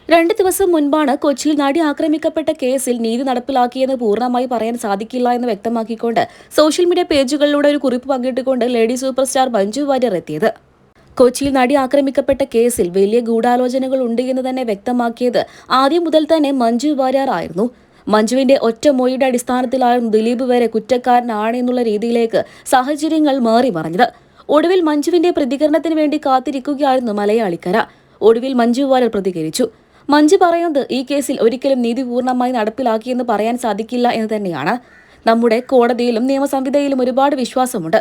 2 ദിവസം മുൻപാണ് കൊച്ചിയിൽ നടി ആക്രമിക്കപ്പെട്ട കേസിൽ നീതി നടപ്പിലാക്കിയെന്ന് പൂർണ്ണമായി പറയാൻ സാധിക്കില്ല എന്ന് വ്യക്തമാക്കിക്കൊണ്ട് സോഷ്യൽ മീഡിയ പേജുകളിലൂടെ ഒരു കുറിപ്പ് പങ്കിട്ടുകൊണ്ട് lady super star Manju Warrier എത്തിയത്. കൊച്ചിയിൽ നടി ആക്രമിക്കപ്പെട്ട കേസിൽ വലിയ ഗൂഢാലോചനകൾ ഉണ്ട് എന്ന് തന്നെ വ്യക്തമാക്കിയത് ആദ്യം മുതൽ തന്നെ മഞ്ജു വാര്യർ ആയിരുന്നു. മഞ്ജുവിന്റെ ഒറ്റ മൊഴിയുടെ അടിസ്ഥാനത്തിലായിരുന്നു ദിലീപ് വരെ കുറ്റക്കാരനാണ് എന്നുള്ള രീതിയിലേക്ക് സാഹചര്യങ്ങൾ മാറി മറിഞ്ഞത്. ഒടുവിൽ മഞ്ജുവിന്റെ പ്രതികരണത്തിന് വേണ്ടി കാത്തിരിക്കുകയായിരുന്നു മലയാളിക്കര. ഒടുവിൽ മഞ്ജു വാര്യർ പ്രതികരിച്ചു. മഞ്ജു പറയുന്നത് ഈ കേസിൽ ഒരിക്കലും നീതി പൂർണ്ണമായി നടപ്പിലാക്കിയെന്ന് പറയാൻ സാധിക്കില്ല എന്ന് തന്നെയാണ്. നമ്മുടെ കോടതിയിലും നിയമസംഹിതയിലും ഒരുപാട് വിശ്വാസമുണ്ട്.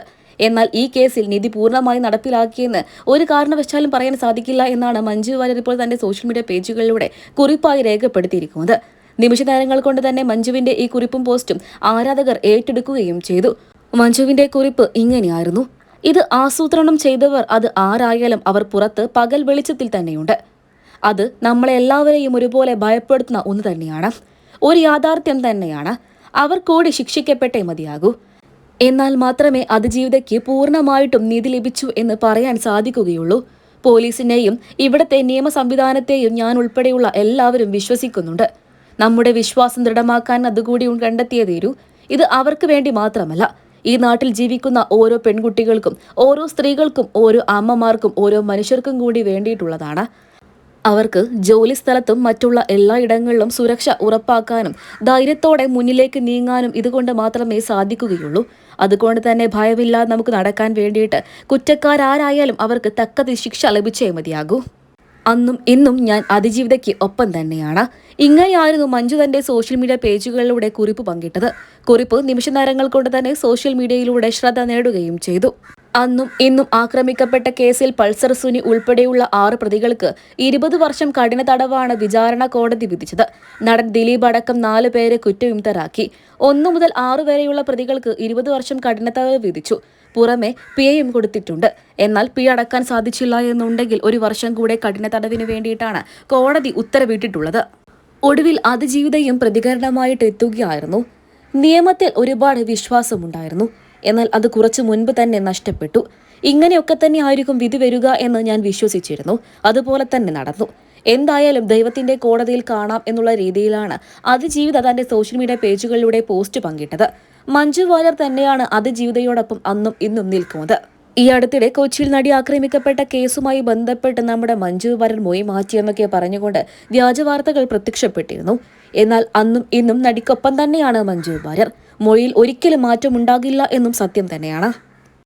എന്നാൽ ഈ കേസിൽ നീതി പൂർണ്ണമായി നടപ്പിലാക്കിയെന്ന് ഒരു കാരണവശാലും പറയാൻ സാധിക്കില്ല എന്നാണ് മഞ്ജു വാര്യർ ഇപ്പോൾ തന്റെ സോഷ്യൽ മീഡിയ പേജുകളിലൂടെ കുറിപ്പായി രേഖപ്പെടുത്തിയിരിക്കുന്നത്. നിമിഷ നേരങ്ങൾ കൊണ്ട് തന്നെ മഞ്ജുവിന്റെ ഈ കുറിപ്പും പോസ്റ്റും ആരാധകർ ഏറ്റെടുക്കുകയും ചെയ്തു. മഞ്ജുവിന്റെ കുറിപ്പ് ഇങ്ങനെയായിരുന്നു: ഇത് ആസൂത്രണം ചെയ്തവർ അത് ആരായാലും അവർ പുറത്ത് പകൽ വെളിച്ചത്തിൽ തന്നെയുണ്ട്. അത് നമ്മളെ എല്ലാവരെയും ഒരുപോലെ ഭയപ്പെടുത്തുന്ന ഒന്ന് തന്നെയാണ്. ഒരു യാഥാർത്ഥ്യം തന്നെയാണ്. അവർ കൂടി ശിക്ഷിക്കപ്പെട്ടേ മതിയാകൂ. എന്നാൽ മാത്രമേ അതിജീവിതയ്ക്ക് പൂർണ്ണമായിട്ടും നീതി ലഭിച്ചു എന്ന് പറയാൻ സാധിക്കുകയുള്ളൂ. പോലീസിനെയും ഇവിടത്തെ നിയമ സംവിധാനത്തെയും ഞാൻ ഉൾപ്പെടെയുള്ള എല്ലാവരും വിശ്വസിക്കുന്നുണ്ട്. നമ്മുടെ വിശ്വാസം ദൃഢമാക്കാൻ അതുകൂടി കണ്ടെത്തിയേ തീരൂ. ഇത് അവർക്ക് വേണ്ടി മാത്രമല്ല, ഈ നാട്ടിൽ ജീവിക്കുന്ന ഓരോ പെൺകുട്ടികൾക്കും, ഓരോ സ്ത്രീകൾക്കും, ഓരോ അമ്മമാർക്കും, ഓരോ മനുഷ്യർക്കും കൂടി വേണ്ടിയിട്ടുള്ളതാണ്. അവർക്ക് ജോലി സ്ഥലത്തും മറ്റുള്ള എല്ലായിടങ്ങളിലും സുരക്ഷ ഉറപ്പാക്കാനും ധൈര്യത്തോടെ മുന്നിലേക്ക് നീങ്ങാനും ഇതുകൊണ്ട് മാത്രമേ സാധിക്കുകയുള്ളൂ. അതുകൊണ്ട് തന്നെ ഭയമില്ലാതെ നമുക്ക് നടക്കാൻ വേണ്ടിയിട്ട് കുറ്റക്കാരാരായാലും അവർക്ക് തക്ക ശിക്ഷ ലഭിച്ചേ മതിയാകൂ. അന്നും ഇന്നും ഞാൻ അതിജീവിതയ്ക്ക് ഒപ്പം തന്നെയാണ്. ഇങ്ങനെയായിരുന്നു മഞ്ജു തന്റെ സോഷ്യൽ മീഡിയ പേജുകളിലൂടെ കുറിപ്പ് പങ്കിട്ടത്. കുറിപ്പ് നിമിഷ നേരങ്ങൾ കൊണ്ട് തന്നെ സോഷ്യൽ മീഡിയയിലൂടെ ശ്രദ്ധ നേടുകയും ചെയ്തു. അന്നും ഇന്നും ആക്രമിക്കപ്പെട്ട കേസിൽ പൾസർ സുനി ഉൾപ്പെടെയുള്ള 6 പ്രതികൾക്ക് 20 വർഷം കഠിന തടവാണ് വിചാരണ കോടതി വിധിച്ചത്. നടൻ ദിലീപ് അടക്കം 4 പേരെ കുറ്റവിമുക്തരാക്കി. 1 മുതൽ 6 വരെയുള്ള പ്രതികൾക്ക് 20 വർഷം കഠിന തടവ് വിധിച്ചു. പുറമെ പിഴയും കൊടുത്തിട്ടുണ്ട്. എന്നാൽ പിഴ അടക്കാൻ സാധിച്ചില്ല എന്നുണ്ടെങ്കിൽ 1 വർഷം കൂടെ കഠിന തടവിന് വേണ്ടിയിട്ടാണ് കോടതി ഉത്തരവിട്ടിട്ടുള്ളത്. ഒടുവിൽ അതിജീവിതയും പ്രതികരണമായിട്ട് എത്തുകയായിരുന്നു. നിയമത്തിൽ ഒരുപാട് വിശ്വാസമുണ്ടായിരുന്നു. എന്നാൽ അത് കുറച്ചു മുൻപ് തന്നെ നഷ്ടപ്പെട്ടു. ഇങ്ങനെയൊക്കെ തന്നെ ആയിരിക്കും വിധി വരിക എന്ന് ഞാൻ വിശ്വസിച്ചിരുന്നു. അതുപോലെ തന്നെ നടന്നു. എന്തായാലും ദൈവത്തിന്റെ കോടതിയിൽ കാണാം എന്നുള്ള രീതിയിലാണ് അതിജീവിത തന്റെ സോഷ്യൽ മീഡിയ പേജുകളിലൂടെ പോസ്റ്റ് പങ്കിട്ടത്. മഞ്ജു വാര്യർ തന്നെയാണ് അതിജീവിതയോടൊപ്പം അന്നും ഇന്നും നിൽക്കുന്നത്. ഈ അടുത്തിടെ കൊച്ചിയിൽ നടി ആക്രമിക്കപ്പെട്ട കേസുമായി ബന്ധപ്പെട്ട് നമ്മുടെ മഞ്ജു വാര്യർ മൊഴി മാറ്റിയെന്നൊക്കെ പറഞ്ഞുകൊണ്ട് വ്യാജ വാർത്തകൾ പ്രത്യക്ഷപ്പെട്ടിരുന്നു. എന്നാൽ അന്നും ഇന്നും നടിക്കൊപ്പം തന്നെയാണ് മഞ്ജു വാര്യർ. മൊഴിയിൽ ഒരിക്കലും മാറ്റമുണ്ടാകില്ല എന്നും സത്യം തന്നെയാണ്.